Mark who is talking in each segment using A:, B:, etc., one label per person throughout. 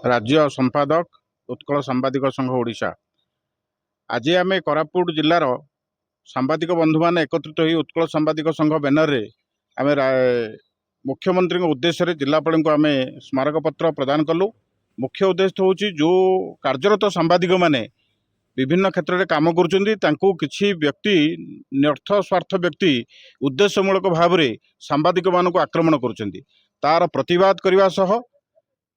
A: राज्य संपादक उत्कल सांबादिक संघ ओडिशा। आज आम कोरापुट जिलार सांबादिक बंधु मैंने एकत्रित हो उत्कल सांबादिक संघ बैनर रे आम मुख्यमंत्री उद्देश्य जिलापाल को आम स्मारक पत्र प्रदान कलु। मुख्य उद्देश्य हूँ जो कार्यरत सांबादिक माने विभिन्न क्षेत्र में काम कर व्यक्ति न्यर्थ स्वार्थ व्यक्ति उद्देश्यमूलक भाव में सांबादिक मानक आक्रमण कर प्रतिवाद करने सह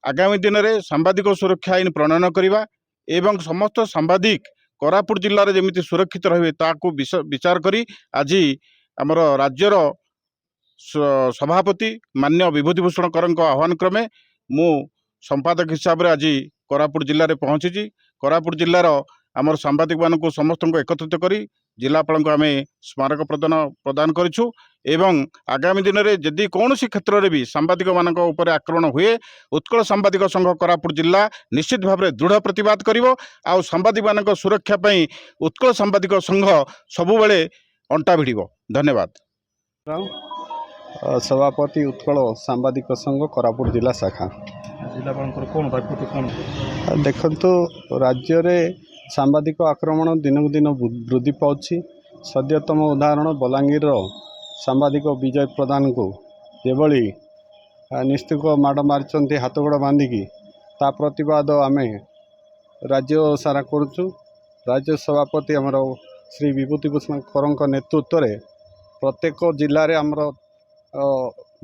A: आगामी दिन में सांबादिक सुरक्षा आईन प्रणयन करने एवं समस्त सांबादिक कोरापुट जिले जमी सुरक्षित रहे ताकू विचार करी आज आमर राज्यर सभापति मान्य विभूतिभूषण कर आह्वान क्रमे मु संपादक हिसाब से आज कोरापुट जिले में पहुंची। कोरापुट जिलार आमर सांबादिक मानक समस्त एकत्रित करी जिलापाल को आम स्मारक प्रदान करूँ एवं आगामी दिन में जदि कौन क्षेत्र में भी सांबादिक मानक उपर आक्रमण हुए उत्कल सांबादिक संघ कोरापुट जिला निश्चित भाव में दृढ़ प्रतिवाद करिवो। आउ सांबादिक मानक सुरक्षा पई उत्कल सांबादिक संघ सबुबले अंटा भिड़िबो। धन्यवाद।
B: सभापति उत्कल सांबादिक संघ कोरापुट जिला शाखा। देखंतु राज्य रे सांबादिक आक्रमण दिनक दिन वृद्धि पाउछि। सद्यतम उदाहरण बलांगीर सांबादिक विजय प्रधान को जेभली निस्तुक माड़ मारिचंती हाथगोड़ बांधिकी ता प्रतिवाद आमे राज्य सारा करुचु। राज्य सभापति आमर श्री विभूतिभूषण करंक नेतृत्व में प्रत्येक जिले में आमर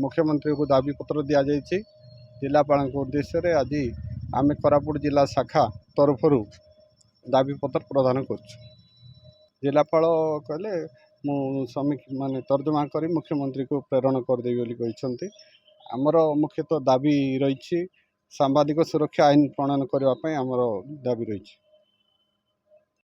B: मुख्यमंत्री को दाबी पत्र दि जाइए। जिलापाल उद्देश्य आज आम कोरापुट जिला शाखा तरफ दाबी पत्र प्रदान कर जिलापाल कहले माने तर्जमा कर मुख्यमंत्री को प्रेरण करदेवी। आमर मुख्यतः दाबी रही सांबादिक सुरक्षा आईन प्रणयन करने आमर दाबी रही।